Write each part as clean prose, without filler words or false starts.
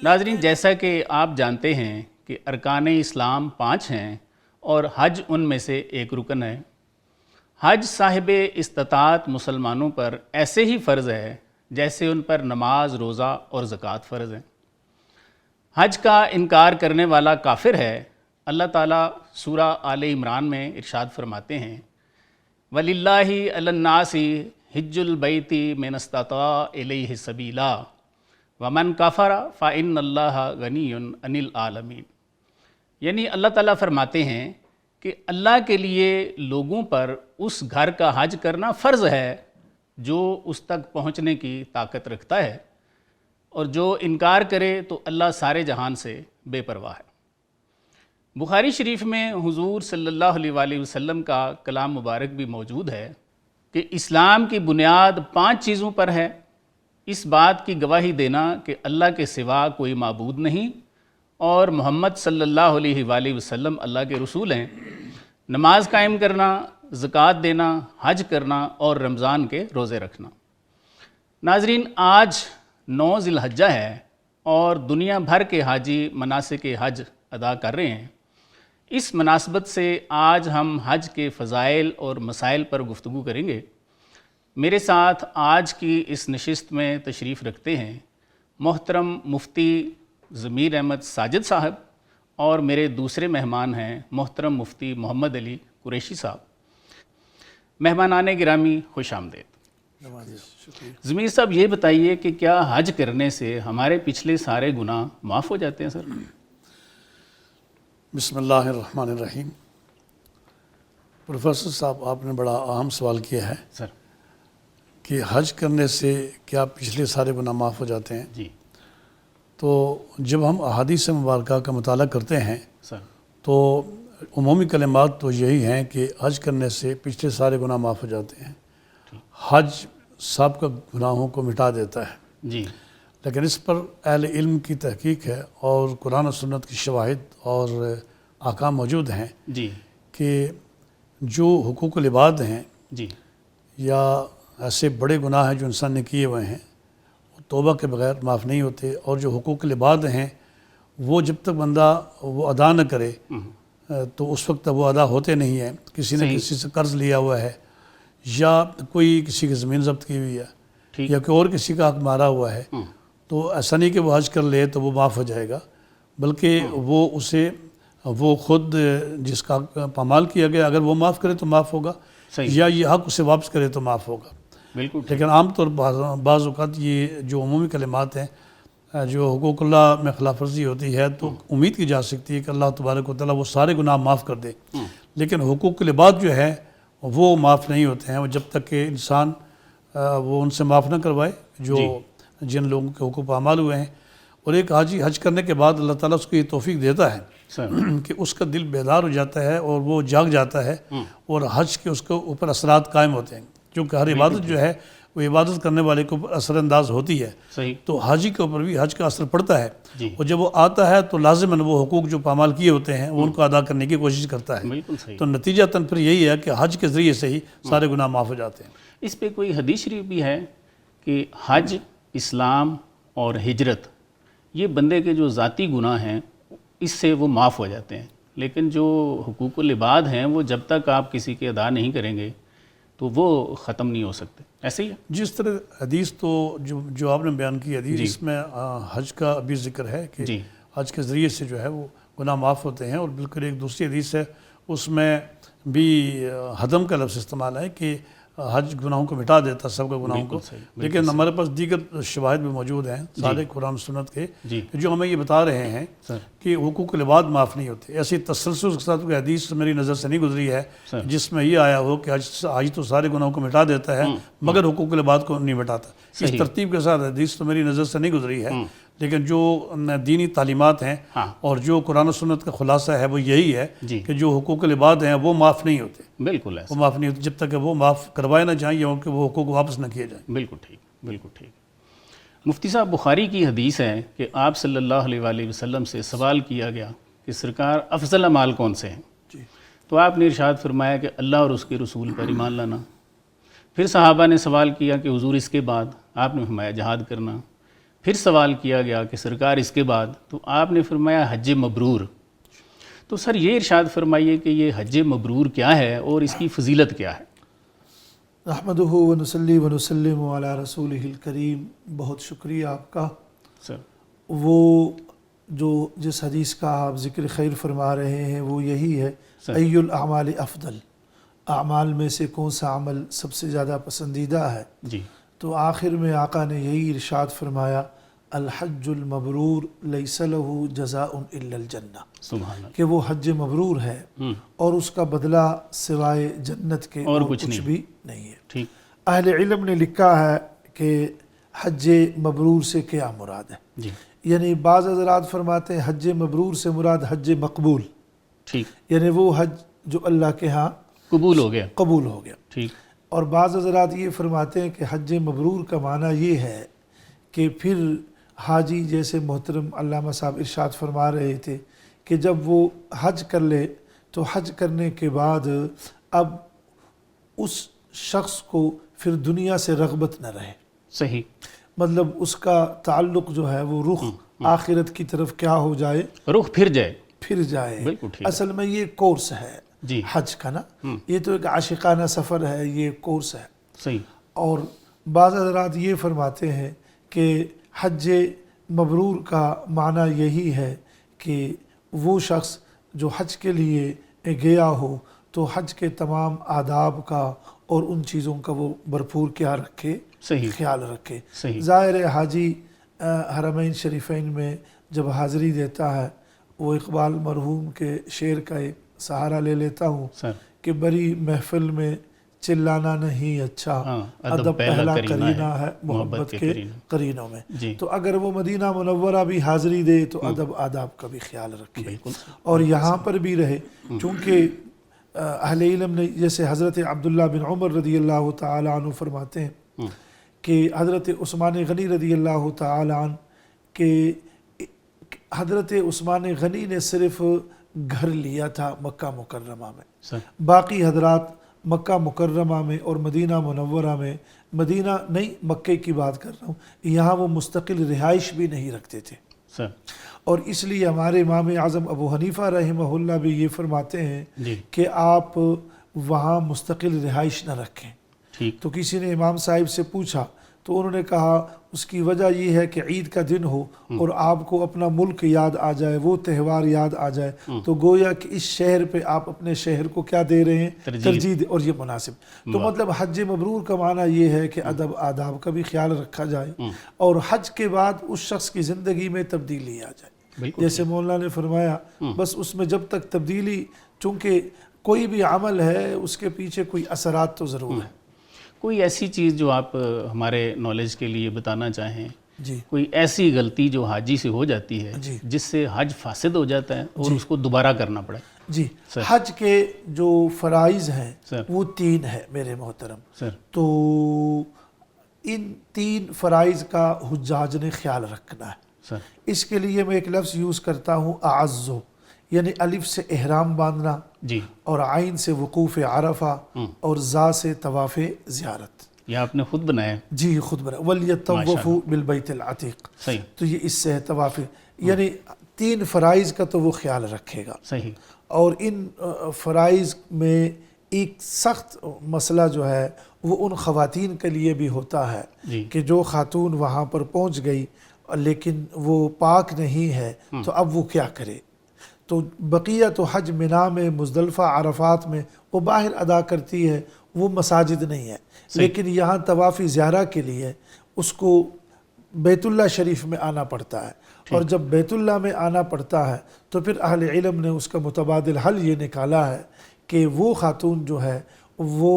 ناظرین، جیسا کہ آپ جانتے ہیں کہ ارکان اسلام 5 ہیں اور حج ان میں سے ایک رکن ہے۔ حج صاحب استطاعت مسلمانوں پر ایسے ہی فرض ہے جیسے ان پر نماز، روزہ اور زکوٰۃ فرض ہیں۔ حج کا انکار کرنے والا کافر ہے۔ اللہ تعالیٰ سورہ آل عمران میں ارشاد فرماتے ہیں، وَلِلَّهِ عَلَى النَّاسِ حِجُّ الْبَيْتِ مَنِ اسْتَطَاعَ إِلَيْهِ سَبِيلًا وَمَنْ كَفَرَ فَإِنَّ اللَّهَ غَنِيٌّ عَنِ الْعَالَمِينَ۔ یعنی اللہ تعالیٰ فرماتے ہیں کہ اللہ کے لیے لوگوں پر اس گھر کا حج کرنا فرض ہے جو اس تک پہنچنے کی طاقت رکھتا ہے، اور جو انکار کرے تو اللہ سارے جہان سے بے پرواہ ہے۔ بخاری شریف میں حضور صلی اللہ علیہ وآلہ وسلم کا کلام مبارک بھی موجود ہے کہ اسلام کی بنیاد 5 چیزوں پر ہے۔ اس بات کی گواہی دینا کہ اللہ کے سوا کوئی معبود نہیں اور محمد صلی اللہ علیہ وآلہ وسلم اللہ کے رسول ہیں، نماز قائم کرنا، زکوٰۃ دینا، حج کرنا اور رمضان کے روزے رکھنا۔ ناظرین، آج 9 ذی الحجہ ہے اور دنیا بھر کے حاجی مناسک حج ادا کر رہے ہیں۔ اس مناسبت سے آج ہم حج کے فضائل اور مسائل پر گفتگو کریں گے۔ میرے ساتھ آج کی اس نشست میں تشریف رکھتے ہیں محترم مفتی ضمیر احمد ساجد صاحب، اور میرے دوسرے مہمان ہیں محترم مفتی محمد علی قریشی صاحب۔ مہمانان گرامی، خوش آمدید۔ ضمیر صاحب، یہ بتائیے کہ کیا حج کرنے سے ہمارے پچھلے سارے گناہ معاف ہو جاتے ہیں؟ سر، بسم اللہ الرحمن الرحیم۔ پروفیسر صاحب، آپ نے بڑا اہم سوال کیا ہے سر کہ حج کرنے سے کیا پچھلے سارے گناہ معاف ہو جاتے ہیں؟ جی تو جب ہم احادیث مبارکہ کا مطالعہ کرتے ہیں سر، تو عمومی کلمات تو یہی ہیں کہ حج کرنے سے پچھلے سارے گناہ معاف ہو جاتے ہیں۔ حج سابقہ گناہوں کو مٹا دیتا ہے، جی، لیکن اس پر اہل علم کی تحقیق ہے اور قرآن و سنت کی شواہد اور احکام موجود ہیں جی کہ جو حقوق العباد ہیں جی یا ایسے بڑے گناہ ہیں جو انسان نے کیے ہوئے ہیں، وہ توبہ کے بغیر معاف نہیں ہوتے، اور جو حقوق العباد ہیں وہ جب تک بندہ وہ ادا نہ کرے تو اس وقت تک وہ ادا ہوتے نہیں ہیں۔ کسی نے کسی سے قرض لیا ہوا ہے، یا کوئی کسی کی زمین ضبط کی ہوئی ہے، یا کوئی اور کسی کا حق مارا ہوا ہے، تو ایسا نہیں کہ وہ حج کر لے تو وہ معاف ہو جائے گا، بلکہ وہ خود جس کا پامال کیا گیا اگر وہ معاف کرے تو معاف ہوگا، یا یہ حق اسے واپس کرے تو معاف ہوگا۔ بالکل۔ لیکن عام طور پر بعض اوقات یہ جو عمومی کلمات ہیں، جو حقوق اللہ میں خلاف ورزی ہوتی ہے، تو امید کی جا سکتی ہے کہ اللہ تبارک و تعالیٰ وہ سارے گناہ معاف کر دے، لیکن حقوق العباد جو ہے وہ معاف نہیں ہوتے ہیں، وہ جب تک کہ انسان وہ ان سے معاف نہ کروائے جو جن لوگوں کے حقوق پامال ہوئے ہیں۔ اور ایک حاجی حج کرنے کے بعد اللہ تعالیٰ اس کو یہ توفیق دیتا ہے کہ اس کا دل بیدار ہو جاتا ہے اور وہ جاگ جاتا ہے، اور حج کے اس کے اوپر اثرات قائم ہوتے ہیں، کیونکہ ہر عبادت جو ہے وہ عبادت کرنے والے کے اوپر اثر انداز ہوتی ہے، تو حاجی کے اوپر بھی حج کا اثر پڑتا ہے، اور جب وہ آتا ہے تو لازماً وہ حقوق جو پامال کیے ہوتے ہیں وہ ان کو ادا کرنے کی کوشش کرتا ہے، تو نتیجتاً پھر یہی ہے کہ حج کے ذریعے سے ہی سارے گناہ معاف ہو جاتے ہیں۔ اس پہ کوئی حدیث شریف بھی ہے کہ حج، اسلام اور ہجرت یہ بندے کے جو ذاتی گناہ ہیں اس سے وہ معاف ہو جاتے ہیں، لیکن جو حقوق العباد ہیں وہ جب تک آپ کسی کے ادا نہیں کریں گے تو وہ ختم نہیں ہو سکتے، ایسے ہی ہے؟ جس طرح حدیث تو جو آپ نے بیان کی حدیث، اس میں حج کا بھی ذکر ہے کہ حج کے ذریعے سے جو ہے وہ گناہ معاف ہوتے ہیں، اور بالکل ایک دوسری حدیث ہے اس میں بھی حدم کا لفظ استعمال ہے کہ حج گناہوں کو مٹا دیتا، سب کا گناہوں کو، لیکن ہمارے پاس دیگر شواہد بھی موجود ہیں سارے قرآن و سنت کے جو ہمیں یہ بتا رہے ہیں کہ حقوق العباد معاف نہیں ہوتے۔ ایسی تسلسل کے ساتھ کوئی حدیث میری نظر سے نہیں گزری ہے جس میں یہ آیا ہو کہ حج تو سارے گناہوں کو مٹا دیتا ہے مگر حقوق العباد کو نہیں مٹاتا۔ اس ترتیب کے ساتھ حدیث تو میری نظر سے نہیں گزری ہے، لیکن جو دینی تعلیمات ہیں اور جو قرآن و سنت کا خلاصہ ہے وہ یہی ہے کہ جو حقوق العباد ہیں وہ معاف نہیں ہوتے، بالکل وہ معاف نہیں ہوتے جب تک کہ وہ معاف کروائے نہ جائیں یا کہ وہ حقوق واپس نہ کیے جائیں۔ بالکل ٹھیک، بالکل ٹھیک۔ مفتی صاحب، بخاری کی حدیث ہے کہ آپ صلی اللہ علیہ وآلہ وسلم سے سوال کیا گیا کہ سرکار افضل اعمال کون سے ہیں؟ تو آپ نے ارشاد فرمایا کہ اللہ اور اس کے رسول پر ایمان لانا۔ پھر صحابہ نے سوال کیا کہ حضور اس کے بعد؟ آپ نے فرمایا جہاد کرنا۔ پھر سوال کیا گیا کہ سرکار اس کے بعد، تو آپ نے فرمایا حج مبرور۔ تو سر یہ ارشاد فرمائیے کہ یہ حج مبرور کیا ہے اور اس کی فضیلت کیا ہے؟ نحمدہ ونصلی ونسلم علی رسولہ الکریم۔ بہت شکریہ آپ کا۔ سر وہ جو جس حدیث کا آپ ذکر خیر فرما رہے ہیں وہ یہی ہے، ای الاعمال افضل، اعمال میں سے کون سا عمل سب سے زیادہ پسندیدہ ہے؟ جی، تو آخر میں آقا نے یہی ارشاد فرمایا، الحج المبرور لیس لہ جزاء الا الجنہ، سبحان اللہ، کہ وہ حج مبرور ہے اور اس کا بدلہ سوائے جنت کے اور کچھ نہیں بھی نہیں ہے۔ ٹھیک، اہل علم نے لکھا ہے کہ حج مبرور سے کیا مراد ہے؟ جی یعنی بعض حضرات فرماتے ہیں حج مبرور سے مراد حج مقبول، ٹھیک، یعنی وہ حج جو اللہ کے ہاں قبول ہو گیا، قبول ہو گیا۔ ٹھیک، اور بعض حضرات یہ فرماتے ہیں کہ حج مبرور کا معنی یہ ہے کہ پھر حاجی جیسے محترم علامہ صاحب ارشاد فرما رہے تھے کہ جب وہ حج کر لے تو حج کرنے کے بعد اب اس شخص کو پھر دنیا سے رغبت نہ رہے، صحیح، مطلب اس کا تعلق جو ہے وہ رخ آخرت کی طرف کیا ہو جائے، رخ پھر جائے، پھر جائے۔ بالکل ٹھیک، اصل میں یہ کورس ہے جی، حج کا نا، یہ تو ایک عاشقانہ سفر ہے، یہ کورس ہے۔ صحیح، اور بعض حضرات یہ فرماتے ہیں کہ حج مبرور کا معنی یہی ہے کہ وہ شخص جو حج کے لیے گیا ہو تو حج کے تمام آداب کا اور ان چیزوں کا وہ بھرپور کیا رکھے، صحیح، خیال رکھے۔ صحیح، ظاہر ہے حاجی حرمین شریفین میں جب حاضری دیتا ہے، وہ اقبال مرحوم کے شعر کا ایک سہارا لے لیتا ہوں سر، کہ بری محفل میں چلانا نہیں اچھا، ہاں، ادب پہلا کرینہ ہے محبت کے قرینوں میں۔ جی، تو اگر وہ مدینہ منورہ بھی حاضری دے تو ادب آداب کا بھی خیال رکھے بالکل، اور یہاں پر بھی رہے، چونکہ اہل علم نے جیسے حضرت عبداللہ بن عمر رضی اللہ تعالی عنہ فرماتے ہیں کہ حضرت عثمان غنی رضی اللہ تعالی عنہ کہ حضرت عثمان غنی نے صرف گھر لیا تھا مکہ مکرمہ میں، سر، باقی حضرات مکہ مکرمہ میں اور مدینہ منورہ میں، مدینہ نہیں مکے کی بات کر رہا ہوں، یہاں وہ مستقل رہائش بھی نہیں رکھتے تھے۔ سر، اور اس لیے ہمارے امام اعظم ابو حنیفہ رحمہ اللہ بھی یہ فرماتے ہیں جی، کہ آپ وہاں مستقل رہائش نہ رکھیں۔ ٹھیک، تو کسی نے امام صاحب سے پوچھا تو انہوں نے کہا اس کی وجہ یہ ہے کہ عید کا دن ہو اور آپ کو اپنا ملک یاد آ جائے، وہ تہوار یاد آ جائے، تو گویا کہ اس شہر پہ آپ اپنے شہر کو کیا دے رہے ہیں، ترجیح دے، اور یہ مناسب۔ تو مطلب حج مبرور کا معنی یہ ہے کہ ادب آداب کا بھی خیال رکھا جائے اور حج کے بعد اس شخص کی زندگی میں تبدیلی آ جائے۔ بالکل، جیسے مولانا نے فرمایا بس اس میں جب تک تبدیلی، چونکہ کوئی بھی عمل ہے اس کے پیچھے کوئی اثرات تو ضرور ہیں۔ کوئی ایسی چیز جو آپ ہمارے نالج کے لیے بتانا چاہیں، جی کوئی ایسی غلطی جو حاجی سے ہو جاتی ہے جی جس سے حج فاسد ہو جاتا ہے اور اس کو دوبارہ کرنا پڑے؟ جی، سر، حج کے جو فرائض ہیں سر، وہ 3 ہیں میرے محترم۔ سر، تو ان 3 فرائض کا حجاج نے خیال رکھنا ہے۔ سر، اس کے لیے میں ایک لفظ یوز کرتا ہوں اعزو، یعنی الف سے احرام باندھنا جی، اور عین سے وقوف عرفہ اور زا سے طواف زیارت۔ یہ آپ نے خود بنایا ہے؟ جی خود بنا، وَلْيَطَوَّفُوا بِالْبَيْتِ الْعَتِيقِ، صحیح، تو یہ اس سے ہے طواف، یعنی 3 فرائض کا تو وہ خیال رکھے گا۔ صحیح، اور ان فرائض میں ایک سخت مسئلہ جو ہے وہ ان خواتین کے لیے بھی ہوتا ہے جی، کہ جو خاتون وہاں پر پہنچ گئی لیکن وہ پاک نہیں ہے تو اب وہ کیا کرے؟ تو بقیہ تو حج منا میں، مزدلفہ، عرفات میں وہ باہر ادا کرتی ہے، وہ مساجد نہیں ہے، لیکن یہاں طواف زیارہ کے لیے اس کو بیت اللہ شریف میں آنا پڑتا ہے، اور جب بیت اللہ میں آنا پڑتا ہے تو پھر اہل علم نے اس کا متبادل حل یہ نکالا ہے کہ وہ خاتون جو ہے وہ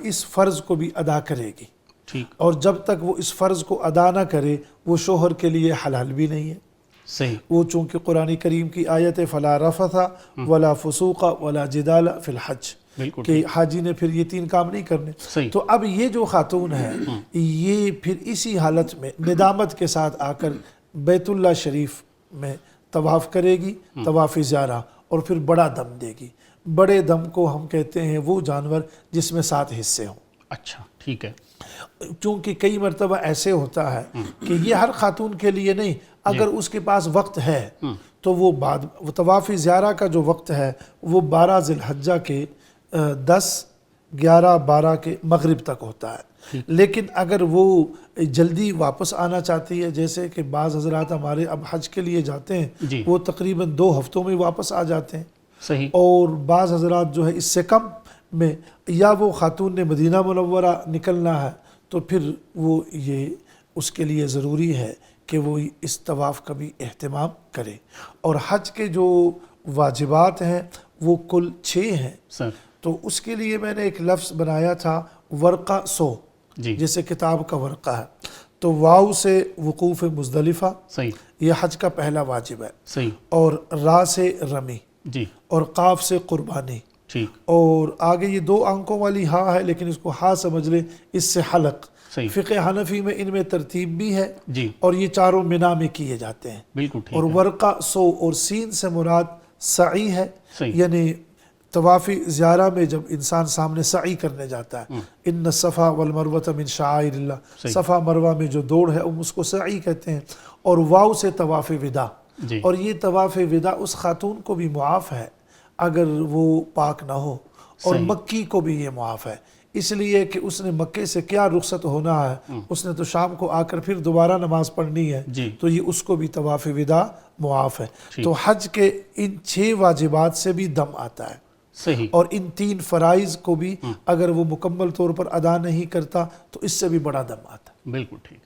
اس فرض کو بھی ادا کرے گی، ٹھیک، اور جب تک وہ اس فرض کو ادا نہ کرے وہ شوہر کے لیے حلال بھی نہیں ہے۔ صحیح، وہ چونکہ قرآن کریم کی آیت فلا رفث ولا فسوق ولا جدال فی الحج، بالکل، کہ حاجی نے پھر یہ 3 کام نہیں کرنے۔ صحیح، تو اب یہ جو خاتون ہے یہ پھر اسی حالت میں ندامت کے ساتھ آ کر بیت اللہ شریف میں طواف کرے گی، طواف زیارہ، اور پھر بڑا دم دے گی۔ بڑے دم کو ہم کہتے ہیں وہ جانور جس میں 7 حصے ہوں۔ اچھا ٹھیک ہے. چونکہ کئی مرتبہ ایسے ہوتا ہے کہ یہ ہر خاتون کے لیے نہیں، اگر اس کے پاس وقت ہے تو وہ طواف زیارہ کا جو وقت ہے وہ 12 ذی الحجہ کے 10، 11، 12 کے مغرب تک ہوتا ہے. لیکن اگر وہ جلدی واپس آنا چاہتی ہے، جیسے کہ بعض حضرات ہمارے اب حج کے لیے جاتے ہیں وہ تقریباً 2 ہفتوں میں واپس آ جاتے ہیں. صحیح. اور بعض حضرات جو ہے اس سے کم میں، یا وہ خاتون نے مدینہ منورہ نکلنا ہے تو پھر وہ یہ اس کے لیے ضروری ہے کہ وہ اس طواف کا بھی اہتمام کرے. اور حج کے جو واجبات ہیں وہ کل 6 ہیں. سر تو اس کے لیے میں نے ایک لفظ بنایا تھا ورقہ 100، جیسے کتاب کا ورقہ ہے. تو واو سے وقوف مزدلفہ، صحیح، یہ حج کا پہلا واجب ہے. صحیح. اور را سے رمی، جی. اور قاف سے قربانی. ٹھیک. اور آگے یہ 2 آنکھوں والی ہاں ہے لیکن اس کو ہاں سمجھ لیں، اس سے حلق. صحیح. فقہ حنفی میں ان میں ترتیب بھی ہے. جی. اور یہ چاروں منا میں کیے جاتے ہیں. بالکل ٹھیک. اور ورقہ 100 اور سین سے مراد سعی ہے. صحیح. یعنی طواف زیارہ میں جب انسان سامنے سعی کرنے جاتا ہے، ان الصفا والمروہ من شعائر اللہ، صفا مروہ میں جو دوڑ ہے اس کو سعی کہتے ہیں. اور واو سے طواف وداع. اور یہ طواف وداع اس خاتون کو بھی معاف ہے اگر وہ پاک نہ ہو، اور مکی کو بھی یہ معاف ہے، اس لیے کہ اس نے مکے سے کیا رخصت ہونا ہے، اس نے تو شام کو آ کر پھر دوبارہ نماز پڑھنی ہے. تو یہ اس کو بھی طواف وداع معاف ہے. تو حج کے ان 6 واجبات سے بھی دم آتا ہے. صحیح. اور ان 3 فرائض کو بھی اگر وہ مکمل طور پر ادا نہیں کرتا تو اس سے بھی بڑا دم آتا ہے. بالکل ٹھیک.